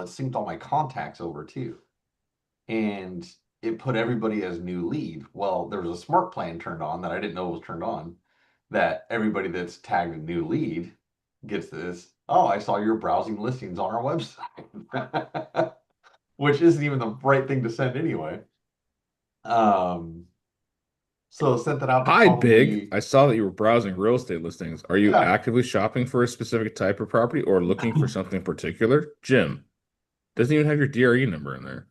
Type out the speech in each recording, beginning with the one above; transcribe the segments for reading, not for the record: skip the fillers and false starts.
it synced all my contacts over too. And it put everybody as new lead. Well, there was a smart plan turned on that I didn't know was turned on, that everybody that's tagged a new lead gets this. Oh, I saw you're browsing listings on our website, which isn't even the right thing to send anyway. Um, so sent that out to Hi, Big. probably, I saw that you were browsing real estate listings. Are you yeah. actively shopping for a specific type of property or looking for something particular? Jim doesn't even have your DRE number in there.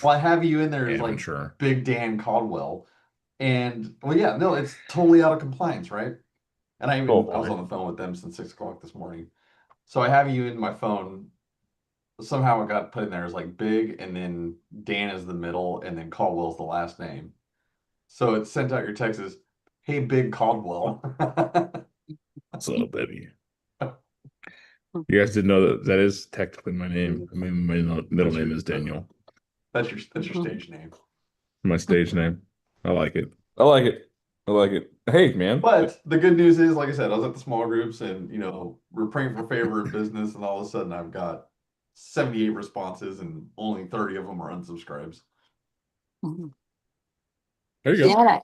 Well, I have you in there as like Amateur. Big Dan Caldwell. And well, yeah, no, it's totally out of compliance, right? And Oh I was boy. on the phone with them since 6 o'clock this morning. So I have you in my phone. Somehow it got put in there as like Big, and then Dan is the middle, and then Caldwell's the last name. So it sent out your text as, "Hey, Big Caldwell." So, baby. You guys didn't know that that is technically my name. I mean, my middle That's name your is Daniel. that's your stage name. My stage name. I like it. I like it. I like it. Hey, man. But the good news is, like I said, I was at the small groups, and we're praying for favor of business, and all of a sudden I've got 78 responses, and only 30 of them are unsubscribes. Mhm. There you go. Yeah,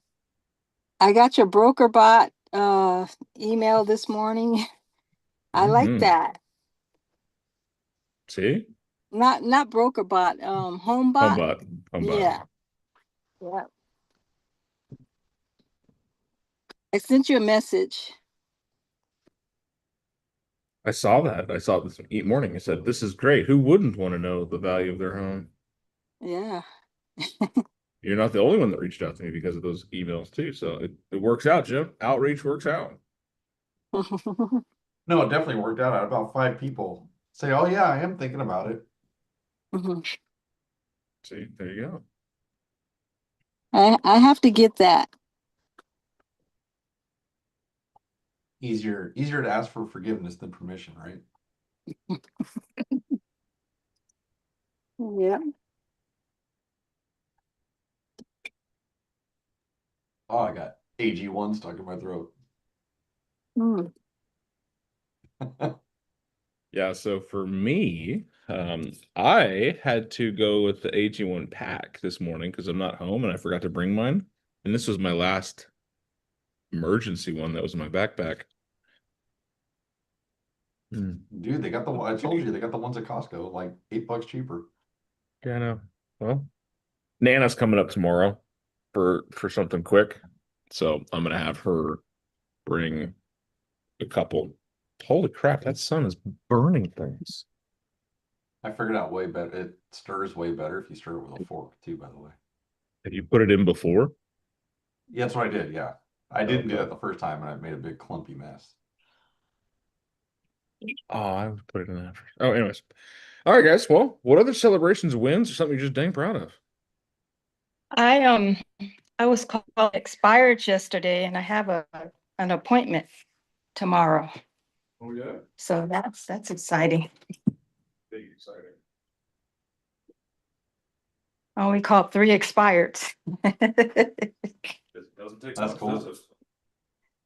I got your broker bot email this morning. I like Hmm. that. See? Not broker bot, home bot. Homebot. Homebot. Yeah. Yeah. I sent you a message. I saw that. I saw this morning. I said, this is great. Who wouldn't want to know the value of their home? Yeah. You're not the only one that reached out to me because of those emails too. So it works out, Jim. Outreach works out. No, it definitely worked out. I had about 5 people say, "Oh yeah, I am thinking about it." See, there you go. I have to get that. Easier to ask for forgiveness than permission, right? Yeah. Oh, I got AG1 stuck in my throat. Mm. Yeah, so for me, I had to go with the AG1 pack this morning because I'm not home and I forgot to bring mine. And this was my last emergency one that was in my backpack. Mm. Dude, they got I told you they got the ones at Costco, like $8 cheaper. Yeah, I know. Well, Nana's coming up tomorrow for something quick. So I'm gonna have her bring a couple. Holy crap, that sun is burning things. I figured out way better. It stirs way better if you stir it with a fork too, by the way. Have you put it in before? Yeah, that's what I did. Yeah. I didn't do Okay. that the first time, and I made a big clumpy mess. Oh, I would put it in after. Oh, anyways. All right, guys. Well, what other celebrations, wins, or something you're just dang proud of? I I was called expired yesterday and I have an appointment tomorrow. Oh yeah, So that's exciting. big exciting. I only called 3 expired. It doesn't take That's much, does cool.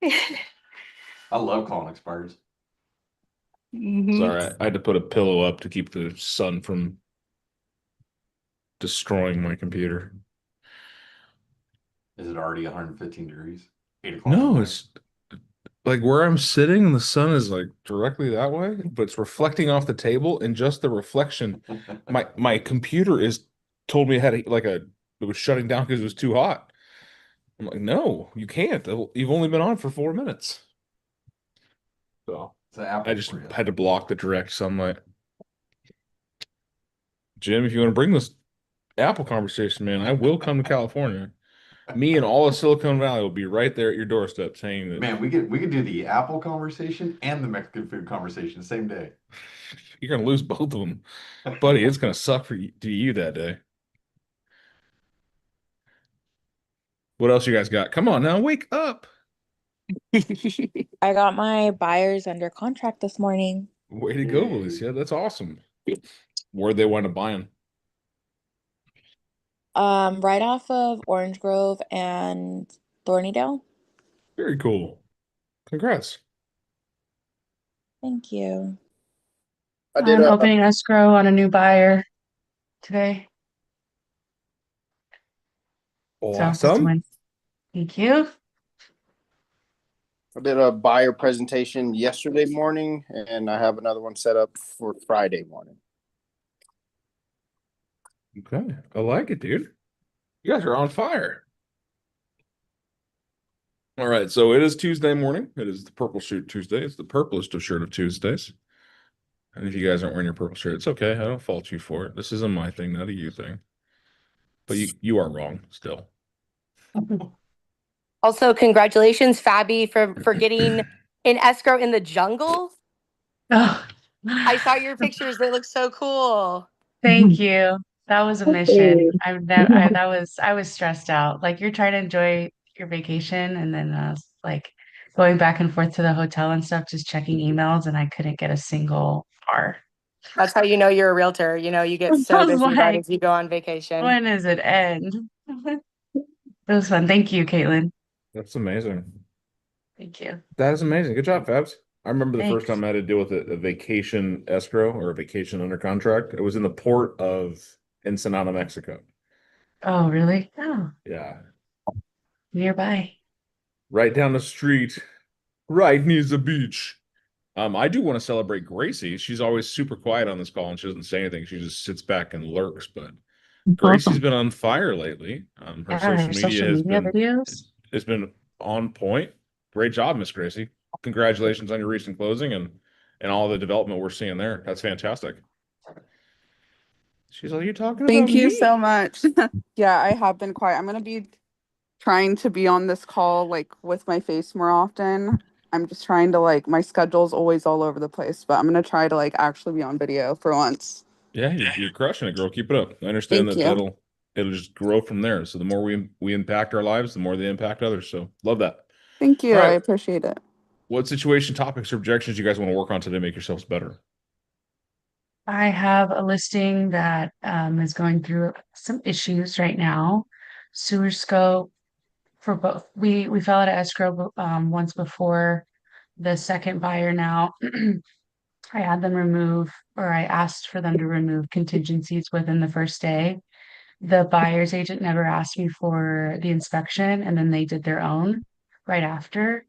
it? I love calling expires. hmm Sorry, I had to put a pillow up to keep the sun from destroying my computer. Is it already 115 degrees? 8 o'clock in the No, morning. it's like where I'm sitting and the sun is like directly that way, but it's reflecting off the table and just the reflection. My computer is told me I had it was shutting down because it was too hot. I'm like, no, you can't. You've only been on for 4 minutes. So It's an I Apple just for you. had to block the direct sunlight. Jim, if you want to bring this Apple conversation, man, I will come to California. Me and all of Silicon Valley will be right there at your doorstep saying that Man, we could do the Apple conversation and the Mexican food conversation same day. you're going to lose both of them. Buddy, it's going to suck for you that day. What else you guys got? Come on now, wake up. I got my buyers under contract this morning. Way to go, Yay. Alicia. That's awesome. Where they want to buy them. Right off of Orange Grove and Thornydale. Very cool. Congrats. Thank you. I did I'm a opening escrow on a new buyer today. So just a Awesome. win. Thank you. I did a buyer presentation yesterday morning, and I have another one set up for Friday morning. Okay. I like it, dude. You guys are on fire. All right. So it is Tuesday morning. It is the Purple Shirt Tuesday. It's the purplest of shirt of Tuesdays. And if you guys aren't wearing your purple shirt, it's okay. I don't fault you for it. This isn't my thing, not a you thing. But you are wrong still. Also, congratulations, Fabi, for getting an escrow in the jungle. Oh, I saw your pictures; they look so cool. thank you. That was a mission. I was stressed out. Like you're trying to enjoy your vacation and then like going back and forth to the hotel and stuff, just checking emails, and I couldn't get a single R. That's how you know you're a realtor. You know, you get I so was busy right like, as you go on vacation. when does it end? It was fun. Thank you, Caitlin. That's amazing. Thank you. That is amazing. Good job, Fabs. I remember the first Thanks. time I had to deal with a vacation escrow or a vacation under contract. It was in the port of Ensenada, Mexico. Oh, really? Oh, Yeah. nearby. Right down the street, right near the beach. I do want to celebrate Gracie. She's always super quiet on this call and she doesn't say anything. She just sits back and lurks. But Gracie's been on fire lately. Her Yeah, social her media social media videos. has been on point. Great job, Miss Gracie. Congratulations on your recent closing and all the development we're seeing there. That's fantastic. She's like, you talking about Thank you me? so much. Yeah, I have been quiet. I'm gonna be trying to be on this call like with my face more often. I'm just trying to like my schedule's always all over the place, but I'm gonna try to like actually be on video for once. Yeah, you're crushing it, girl. Keep it up. I understand Thank that you. it'll just grow from there. So the more we impact our lives, the more they impact others. So love that. Thank All you. I right. appreciate it. What situation, topics, or objections you guys want to work on today to make yourselves better? I have a listing that is going through some issues right now. Sewer scope for both. We fell out of escrow once before. The second buyer now, I had them remove, or I asked for them to remove contingencies within the first day. The buyer's agent never asked me for the inspection, and then they did their own right after.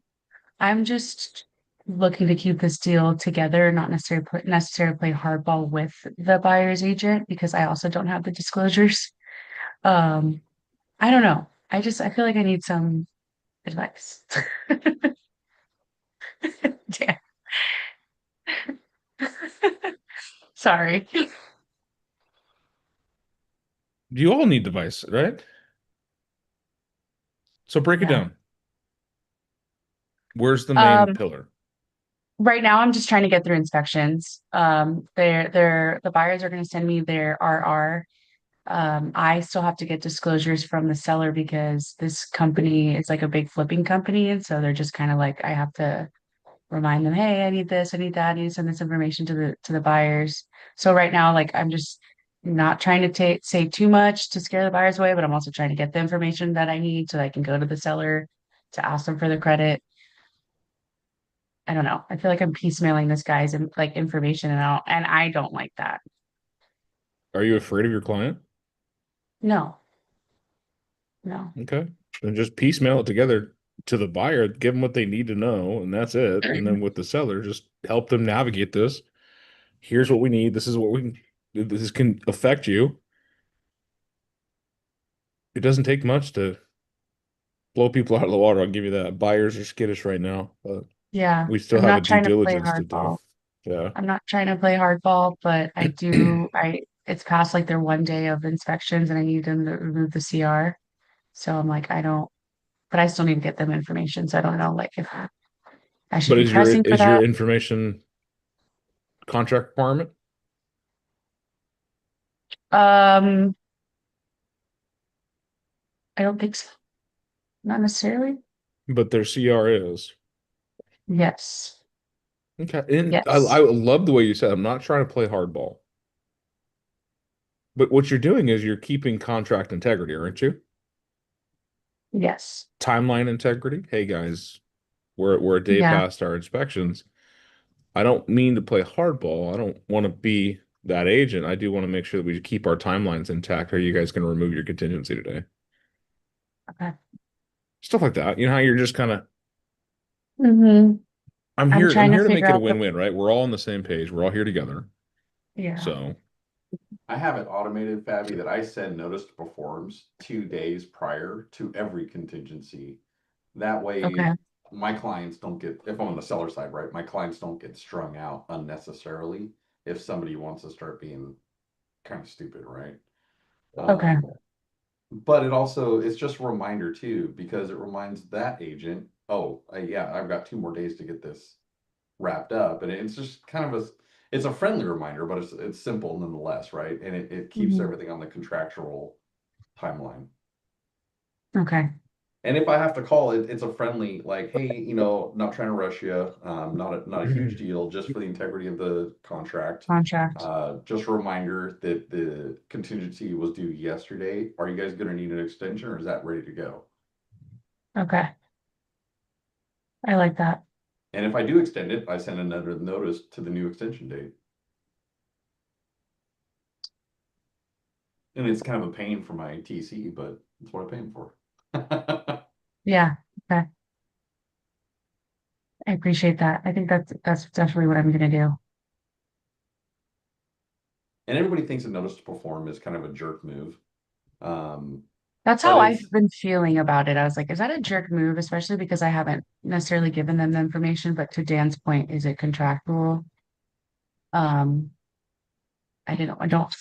I'm just looking to keep this deal together, not necessarily play hardball with the buyer's agent because I also don't have the disclosures. Um, I don't know. I feel like I need some advice. Yeah. Sorry. You all need device, right? So break it Yeah. down. Where's the main pillar? Right now I'm just trying to get through inspections. The buyers are going to send me their RR. I still have to get disclosures from the seller because this company is like a big flipping company. And so they're just kind of like, I have to remind them, hey, I need this, I need that, I need to send this information to the buyers. So right now, like I'm just not trying to say too much to scare the buyers away, but I'm also trying to get the information that I need so I can go to the seller to ask them for the credit. I don't know. I feel like I'm piecemealing this guy's like information and I don't like that. Are you afraid of your client? No, no. Okay. Then just piecemeal it together to the buyer, give them what they need to know, and that's it. And then with the seller, just help them navigate this. Here's what we need. This is what this can affect you. It doesn't take much to blow people out of the water. I'll give you that. Buyers are skittish right now, but Yeah, we still I'm have a not due trying to play diligence to do. hardball. Yeah. I'm not trying to play hardball, but it's past like their 1 day of inspections and I need them to remove the CR. So I'm like, but I still need to get them information. So I don't know like if I should But be pressing for is your that. information contract requirement? I don't think so. Not necessarily. But their CR is. Yes. Okay. And I Yes. love the way you said, I'm not trying to play hardball. But what you're doing is you're keeping contract integrity, aren't you? Yes. Timeline integrity. Hey guys, we're a day Yeah. past our inspections. I don't mean to play hardball. I don't want to be that agent. I do want to make sure that we keep our timelines intact. Are you guys going to remove your contingency today? Okay. Stuff like that. You know how you're just kind of, Mm-hmm. I'm I'm here trying to to make figure it a out the, win-win, right? We're all on the same page. We're all here together. yeah. So I have it automated, Fabi, that I send notice to performs 2 days prior to every contingency. That way, Okay. my clients don't get, if I'm on the seller side, right, my clients don't get strung out unnecessarily if somebody wants to start being kind of stupid, right? Okay. But it also, it's just a reminder too, because it reminds that agent, oh, yeah, I've got 2 more days to get this wrapped up. And it's just kind of it's a friendly reminder, but it's simple nonetheless, right? And it keeps Mhm. everything on the contractual timeline. Okay. And if I have to call it, it's a friendly, like, hey, not trying to rush you, not a huge deal, just for the integrity of the contract. Contract. Just a reminder that the contingency was due yesterday. Are you guys gonna need an extension, or is that ready to go? Okay. I like that. And if I do extend it, I send another notice to the new extension date. And it's kind of a pain for my TC, but that's what I'm paying for. Yeah. Okay. I appreciate that. I think that's definitely what I'm gonna do. And everybody thinks a notice to perform is kind of a jerk move. That's But how it's, I've been feeling about it. I was like, is that a jerk move? Especially because I haven't necessarily given them the information, but to Dan's point, is it contractual? Um, I don't,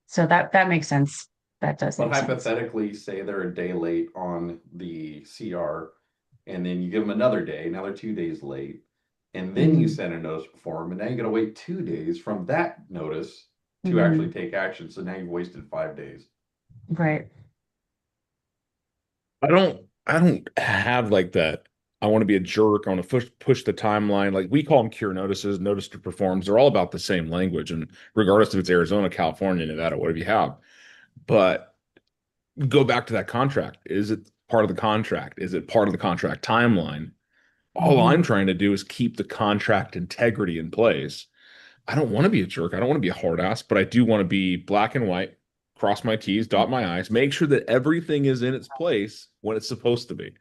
so that makes sense. That does but make sense. hypothetically, say they're a day late on the CR, and then you give them another day, now they're 2 days late, and then you Mhm. send a notice to perform, and now you gotta wait 2 days from that notice to Mhm. actually take action. So now you've wasted 5 days. Right. I don't have like that. I want to be a jerk. I want to push the timeline. Like we call them cure notices, notice to performs. They're all about the same language. And regardless if it's Arizona, California, Nevada, whatever you have. But go back to that contract. Is it part of the contract? Is it part of the contract timeline? All Mhm. I'm trying to do is keep the contract integrity in place. I don't want to be a jerk. I don't want to be a hard ass, but I do want to be black and white, cross my T's, dot my I's, make sure that everything is in its place when it's supposed to be.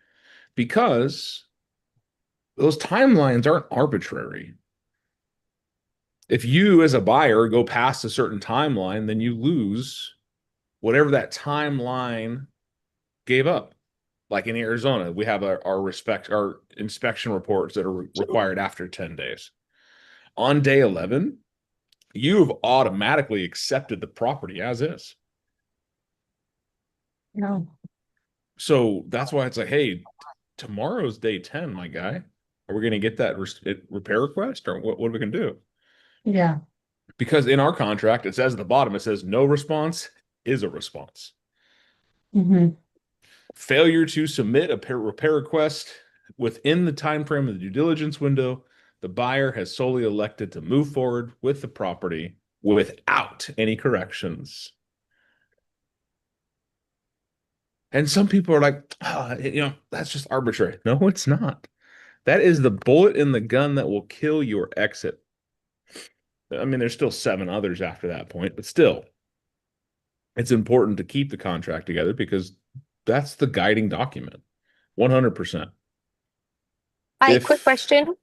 Because those timelines aren't arbitrary. If you, as a buyer, go past a certain timeline, then you lose whatever that timeline gave up. Like in Arizona, we have our inspection reports that are required after 10 days. On day 11, you've automatically accepted the property as is. No. So that's why it's like, hey, tomorrow's day 10, my guy. Are we going to get that repair request, or what are we going to do? Yeah. Because in our contract, it says at the bottom, it says no response is a response. Hmm. Failure to submit a repair request within the time frame of the due diligence window, the buyer has solely elected to move forward with the property without any corrections. And some people are like, that's just arbitrary. No, it's not. That is the bullet in the gun that will kill your exit. I mean, there's still 7 others after that point, but still, it's important to keep the contract together because that's the guiding document. 100%. Hi, quick question.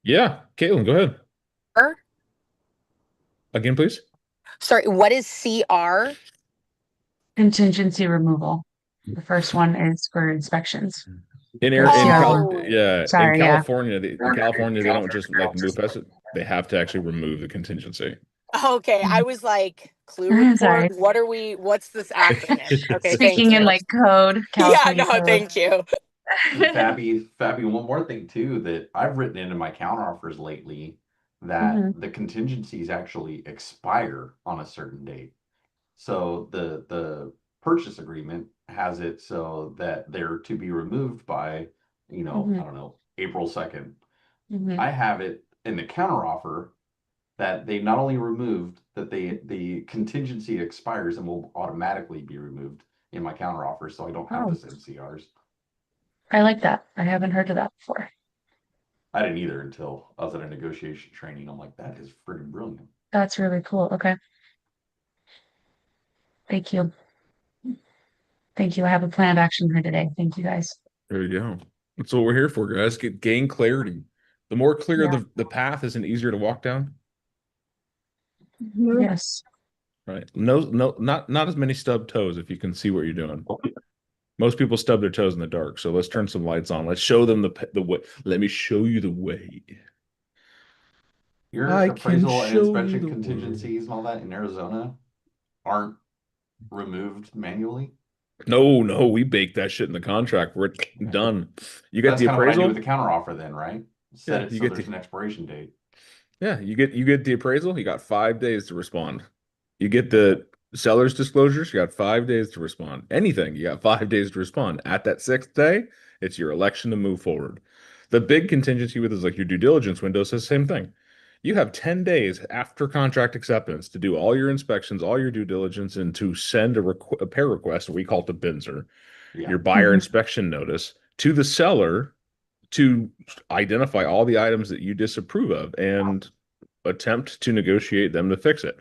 Yeah, Caitlin, go ahead. Er, Again, please. Sorry, what is CR? Contingency removal. The first one is for inspections. In Sorry, yeah. California, they don't just like move past it. They have to actually remove the contingency. Okay, I was like, clue Sorry. report. What's this acronym? Okay, thank Speaking in you. like code, Yeah, California no, code. thank you. And Fabi, one more thing too that I've written into my counteroffers lately, that Mhm. the contingencies actually expire on a certain date. So the purchase agreement has it so that they're to be removed by, I Mhm. don't know, April 2nd. Mhm. I have it in the counteroffer that they not only removed, that the contingency expires and will automatically be removed in my counteroffer, so I don't have Oh. to send CRs. I like that. I haven't heard of that before. I didn't either until I was at a negotiation training. I'm like, that is freaking brilliant. That's really cool. Okay. Thank you. Thank you. I have a plan of action for today. Thank you guys. There you go. That's what we're here for, guys. Gain clarity. The more clear Yeah. the path is and easier to walk down. Yes. Right. Not as many stub toes if you can see what you're doing. Most people stub their toes in the dark. So let's turn some lights on. Let's show them the way. Let me show you the way. Your I can appraisal and show you inspection the contingencies and all that in Arizona aren't removed manually. No, we baked that shit in the contract. We're done. You get That's the kind of what I do appraisal. with the counter offer then, right? Set Yeah, it you so get there's the- an expiration date. Yeah, you get the appraisal. You got 5 days to respond. You get the seller's disclosures. You got 5 days to respond. Anything, you got 5 days to respond. At that 6th day, it's your election to move forward. The big contingency with is like your due diligence window says the same thing. You have 10 days after contract acceptance to do all your inspections, all your due diligence, and to send a repair request, we call it the BINSR, Yeah. your buyer Mhm. inspection notice, to the seller to identify all the items that you disapprove of and attempt to negotiate them to fix it.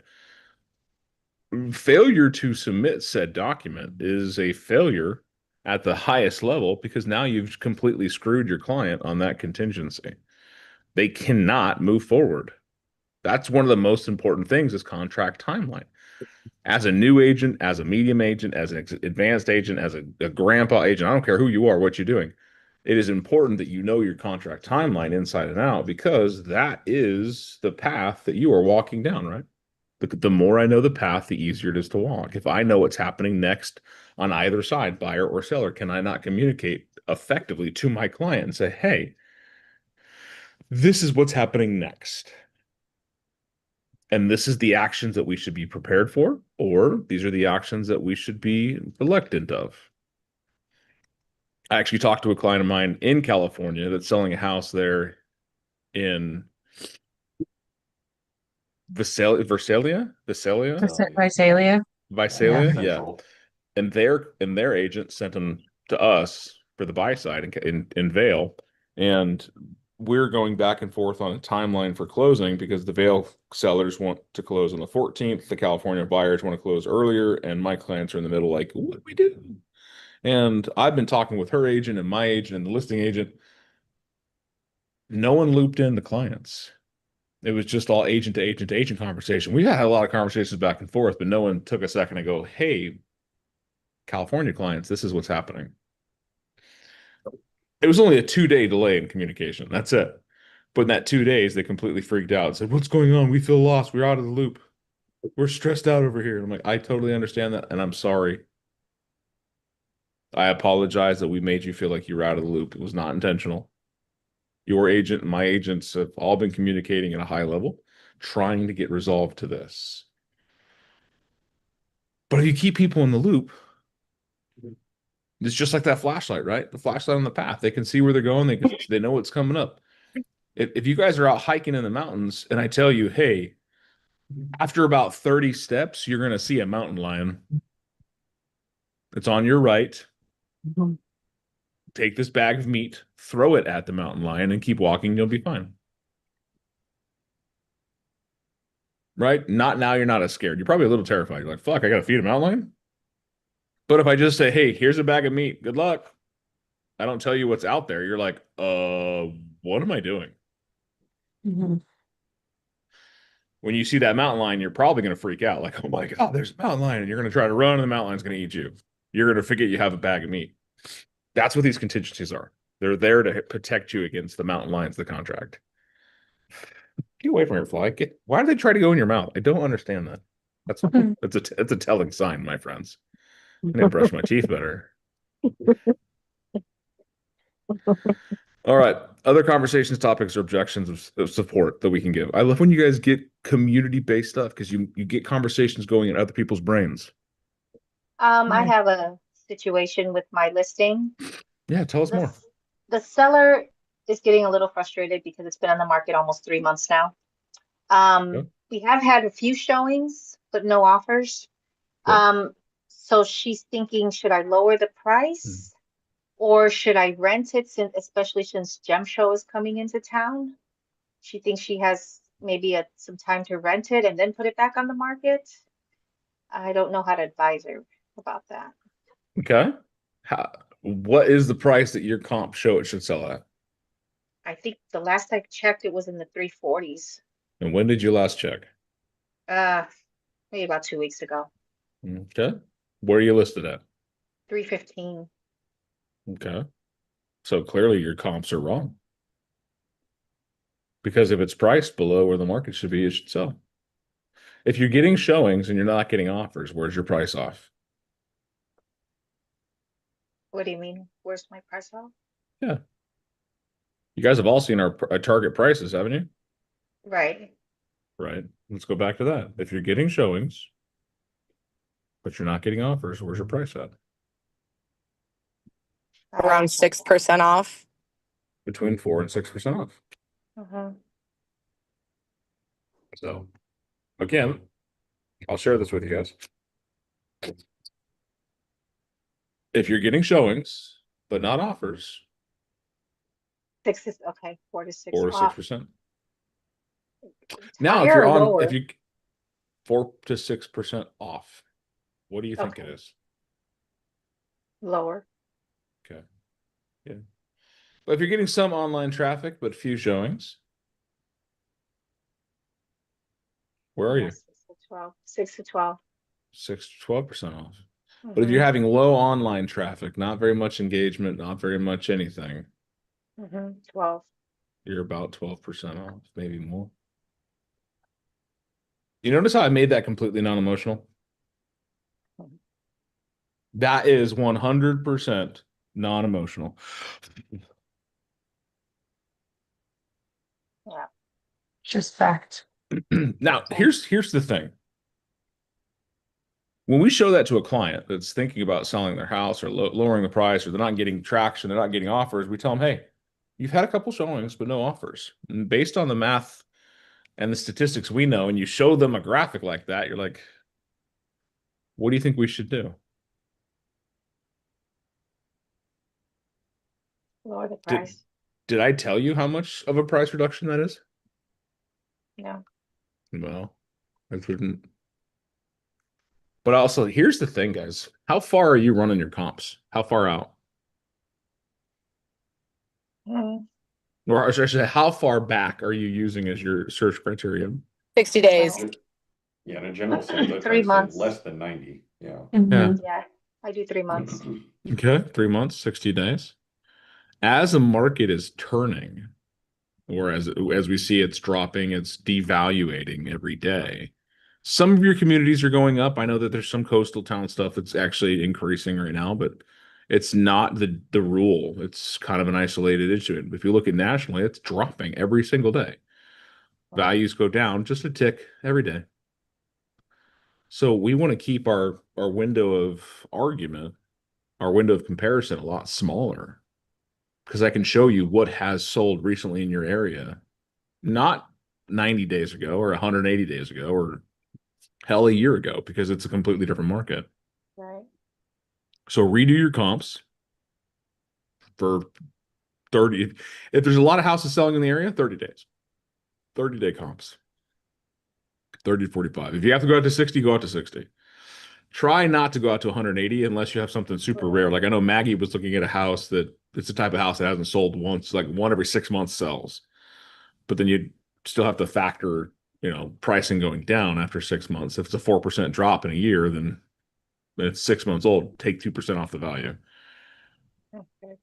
Failure to submit said document is a failure at the highest level because now you've completely screwed your client on that contingency. They cannot move forward. That's one of the most important things is contract timeline. As a new agent, as a medium agent, as an advanced agent, as a grandpa agent, I don't care who you are, what you're doing. It is important that you know your contract timeline inside and out because that is the path that you are walking down, right? The more I know the path, the easier it is to walk. If I know what's happening next on either side, buyer or seller, can I not communicate effectively to my client and say, hey, this is what's happening next? And this is the actions that we should be prepared for, or these are the actions that we should be reluctant of. I actually talked to a client of mine in California that's selling a house there in Visalia, Visalia. Visalia, yeah. Central. And their agent sent them to us for the buy side in Vail, and we're going back and forth on a timeline for closing because the Vail sellers want to close on the 14th, the California buyers want to close earlier, and my clients are in the middle like, what do we do? And I've been talking with her agent and my agent and the listing agent. No one looped in the clients. It was just all agent to agent to agent conversation. We had a lot of conversations back and forth, but no one took a second to go, hey, California clients, this is what's happening. It was only a 2-day delay in communication. That's it. But in that 2 days, they completely freaked out and said, what's going on? We feel lost. We're out of the loop. We're stressed out over here. And I'm like, I totally understand that. And I'm sorry. I apologize that we made you feel like you were out of the loop. It was not intentional. Your agent and my agents have all been communicating at a high level, trying to get resolved to this. But if you keep people in the loop, it's just like that flashlight, right? The flashlight on the path. They can see where they're going. They know what's coming up. If you guys are out hiking in the mountains and I tell you, hey, after about 30 steps, you're going to see a mountain lion. It's on your right. Take this bag of meat, throw it at the mountain lion, and keep walking. You'll be fine. Right? Not now. You're not as scared. You're probably a little terrified. You're like, fuck, I got to feed a mountain lion. But if I just say, hey, here's a bag of meat, good luck. I don't tell you what's out there. You're like, what am I doing? Mhm. When you see that mountain lion, you're probably going to freak out. Like, oh my God, there's a mountain lion. And you're going to try to run and the mountain lion's going to eat you. You're going to forget you have a bag of meat. That's what these contingencies are. They're there to protect you against the mountain lions, the contract. Get away from your fly. Why do they try to go in your mouth? I don't understand that. That's a telling sign, my friends. I need to brush my teeth better. All right. Other conversations, topics, or objections of support that we can give. I love when you guys get community-based stuff because you get conversations going in other people's brains. I have a situation with my listing. Yeah, tell us more. The seller is getting a little frustrated because it's been on the market almost 3 months now. Okay. We have had a few showings, but no offers. Okay. So she's thinking, should I lower the price Or should I rent it since, especially since Gem Show is coming into town? She thinks she has maybe some time to rent it and then put it back on the market. I don't know how to advise her about that. Okay. What is the price that your comp show it should sell at? I think the last I checked, it was in the 340s. And when did you last check? Maybe about 2 weeks ago. Okay. Where are you listed at? 315. Okay. So clearly your comps are wrong. Because if it's priced below where the market should be, it should sell. If you're getting showings and you're not getting offers, where's your price off? What do you mean? Where's my price off? Yeah. You guys have all seen our target prices, haven't you? Right. Right. Let's go back to that. If you're getting showings, but you're not getting offers, where's your price at? Around 6% off. Between 4 and 6% off. Mhm. So, again, I'll share this with you guys. If you're getting showings, but not offers, 6 is okay. 4 to 6 4 to off. 6%. Now, if Higher you're or on, lower? if you 4 to 6% off, what do you think it Okay. is? Lower. Okay. Yeah. But if you're getting some online traffic, but few showings, where are you? 6 to 12. 6 to 12. 6 to 12% off. But if you're Mhm. having low online traffic, not very much engagement, not very much anything, 12. you're about 12% off, maybe more. You notice how I made that completely non-emotional? That is 100% non-emotional. Yeah. Just fact. Now, here's the thing. When we show that to a client that's thinking about selling their house or lowering the price, or they're not getting traction, they're not getting offers, we tell them, hey, you've had a couple showings, but no offers. And based on the math and the statistics we know, and you show them a graphic like that, you're like, what do you think we should do? Lower the price. Did I tell you how much of a price reduction that is? No. Well, I couldn't. But also, here's the thing, guys. How far are you running your comps? How far out? Mm. Or should I say, how far back are you using as your search criterion? 60 days. Yeah, in a general sense, I 3 try to say months. less than 90. Yeah. Yeah. Yeah. I do 3 months. Okay, 3 months, 60 days. As a market is turning, or as we see it's dropping, it's devaluating every day. Some of your communities are going up. I know that there's some coastal town stuff that's actually increasing right now, but it's not the rule. It's kind of an isolated issue. If you look at nationally, it's dropping every single day. Values go down just a tick every day. So we want to keep our window of argument, our window of comparison a lot smaller, because I can show you what has sold recently in your area, not 90 days ago or 180 days ago or hell a year ago, because it's a completely different market. Right. So redo your comps for 30. If there's a lot of houses selling in the area, 30 days. 30-day comps. 30 to 45. If you have to go out to 60, go out to 60. Try not to go out to 180 unless you have something super rare. Like I know Maggie was looking at a house that it's the type of house that hasn't sold once, like one every 6 months sells. But then you still have to factor, pricing going down after 6 months. If it's a 4% drop in a year, then it's 6 months old, take 2% off the value. Okay.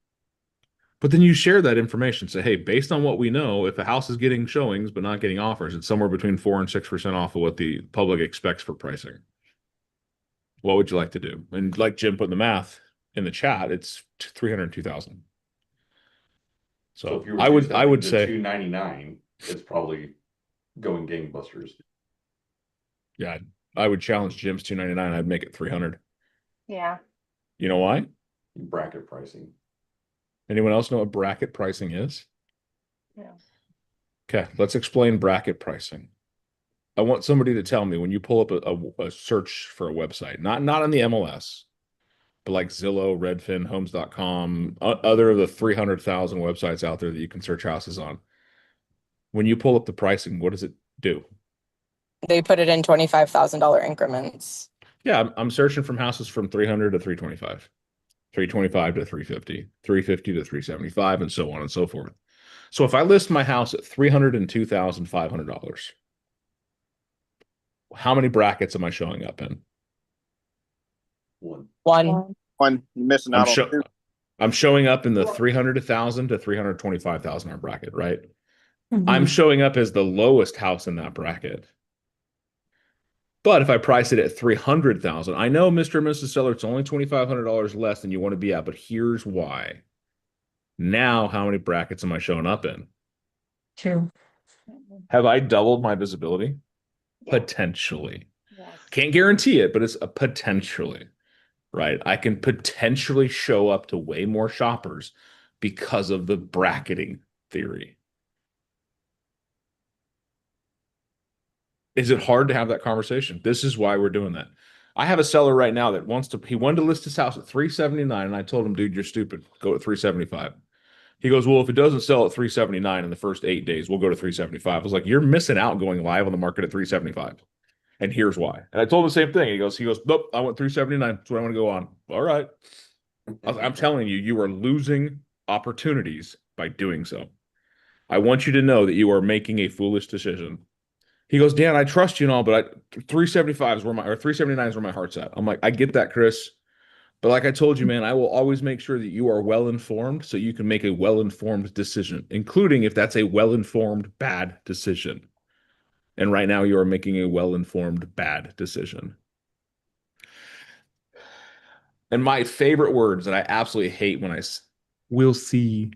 But then you share that information. Say, hey, based on what we know, if a house is getting showings but not getting offers, it's somewhere between 4 and 6% off of what the public expects for pricing. What would you like to do? And like Jim put the math in the chat, it's 302,000. So if you were I would say 299, it's probably going gangbusters. Yeah, I would challenge Jim's 299. I'd make it 300. Yeah. You know why? Bracket pricing. Anyone else know what bracket pricing is? Yeah. Okay, let's explain bracket pricing. I want somebody to tell me when you pull up a search for a website, not on the MLS, but like Zillow, Redfin, Homes.com, other of the 300,000 websites out there that you can search houses on. When you pull up the pricing, what does it do? They put it in $25,000 increments. Yeah, I'm searching from houses from 300 to 325, 325 to 350, 350 to 375, and so on and so forth. So if I list my house at $302,500, how many brackets am I showing up in? One. One. One, you're missing I'm, out on show- two. I'm showing up in the 300,000 to 325,000 bracket, right? Mm-hmm. I'm showing up as the lowest house in that bracket. But if I price it at 300,000, I know, Mr. and Mrs. Seller, it's only $2,500 less than you want to be at, but here's why. Now, how many brackets am I showing up in? 2. Have I doubled my visibility? Yeah. Potentially. Yes. Can't guarantee it, but it's a potentially, right? I can potentially show up to way more shoppers because of the bracketing theory. Is it hard to have that conversation? This is why we're doing that. I have a seller right now that he wanted to list his house at 379, and I told him, dude, you're stupid. Go at 375. He goes, well, if it doesn't sell at 379 in the first 8 days, we'll go to 375. I was like, you're missing out going live on the market at 375. And here's why. And I told him the same thing. He goes, nope, I went 379. That's what I want to go on. All right. I'm telling you, you are losing opportunities by doing so. I want you to know that you are making a foolish decision. He goes, Dan, I trust you and all, but 375 is where or 379 is where my heart's at. I'm like, I get that, Chris. But like I told you, man, I will always make sure that you are well-informed so you can make a well-informed decision, including if that's a well-informed bad decision. And right now you are making a well-informed bad decision. And my favorite words that I absolutely hate when we'll see.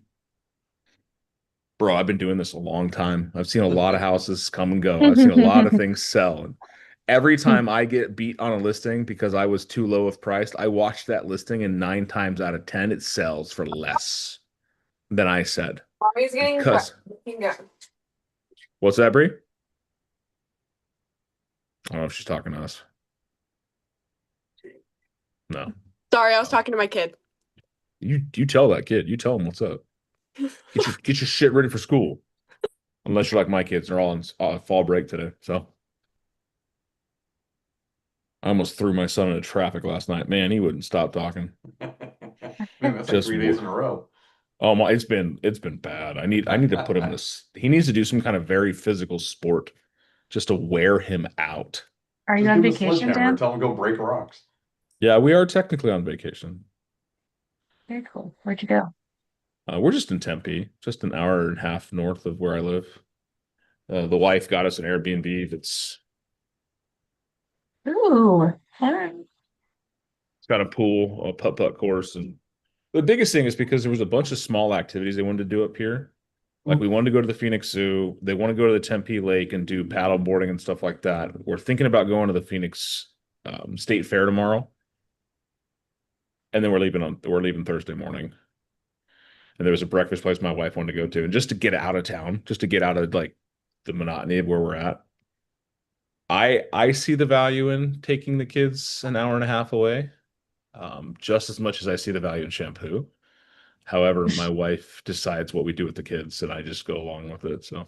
Bro, I've been doing this a long time. I've seen a lot of houses come and go. I've seen a lot of things sell. And every time I get beat on a listing because I was too low of priced, I watch that listing and 9 times out of 10, it sells for less than I said. Mommy's getting What's that, Bree? I don't know if she's talking to us. No. Sorry, I was talking to my kid. You tell that kid. You tell him what's up. Get your shit ready for school. Unless you're like my kids, they're all on fall break today. So I almost threw my son into traffic last night. Man, he wouldn't stop talking. That's like 3 days in a row. Oh my, it's been bad. I need to put him this. He needs to do some kind of very physical sport just to wear him out. Are you Just on give him a vacation, sledgehammer, Dan? Tell him to go break rocks. Yeah, we are technically on vacation. Very cool. Where'd you go? We're just in Tempe, just an hour and a half north of where I live. The wife got us an Airbnb that's Ooh, fun. it's got a pool, a putt-putt course, and the biggest thing is because there was a bunch of small activities they wanted to do up here. Like we wanted to go to the Phoenix Zoo, they want to go to the Tempe Lake and do paddle boarding and stuff like that. We're thinking about going to the Phoenix State Fair tomorrow, and then we're leaving Thursday morning. And there was a breakfast place my wife wanted to go to, and just to get out of town, just to get out of like the monotony of where we're at. I see the value in taking the kids an hour and a half away, just as much as I see the value in shampoo. However, my wife decides what we do with the kids, and I just go along with it. So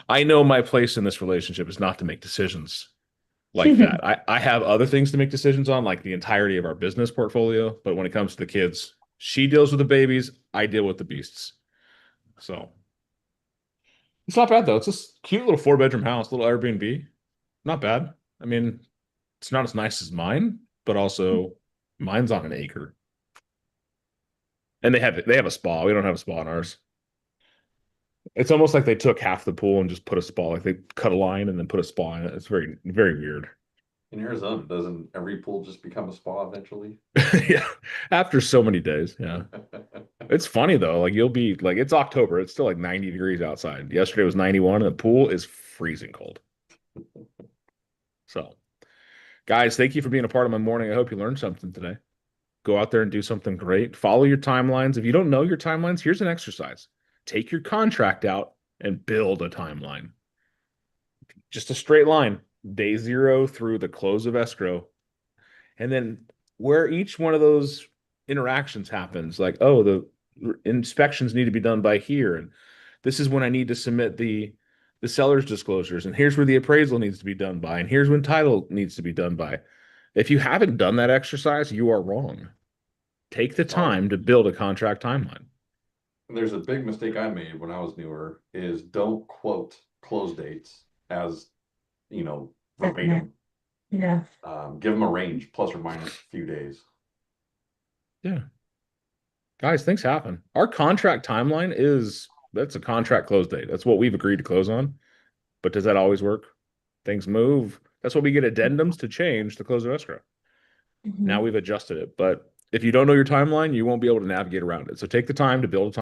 I know my place in this relationship is not to make decisions like that. I have other things to make decisions on, like the entirety of our business portfolio. But when it comes to the kids, she deals with the babies, I deal with the beasts. So it's not bad though. It's a cute little 4-bedroom house, little Airbnb. Not bad. I mean, it's not as nice as mine, but also mine's on an acre. And they have a spa. We don't have a spa in ours. It's almost like they took half the pool and just put a spa. Like they cut a line and then put a spa in it. It's very, very weird. In Arizona, doesn't every pool just become a spa eventually? Yeah. After so many days. Yeah. It's funny though. Like you'll be like, it's October. It's still like 90 degrees outside. Yesterday was 91 and the pool is freezing cold. So guys, thank you for being a part of my morning. I hope you learned something today. Go out there and do something great. Follow your timelines. If you don't know your timelines, here's an exercise. Take your contract out and build a timeline. Just a straight line, day 0 through the close of escrow. And then where each one of those interactions happens, like, oh, the inspections need to be done by here, and this is when I need to submit the seller's disclosures, and here's where the appraisal needs to be done by, and here's when title needs to be done by. If you haven't done that exercise, you are wrong. Take the time to build a contract timeline. There's a big mistake I made when I was newer is don't quote close dates as, you know, verbatim. Yeah. Give them a range, plus or minus a few days. Yeah. Guys, things happen. Our contract timeline that's a contract close date. That's what we've agreed to close on. But does that always work? Things move. That's why we get addendums to change the close of escrow. Mhm. Now we've adjusted it. But if you don't know your timeline, you won't be able to navigate around it. So take the time to build a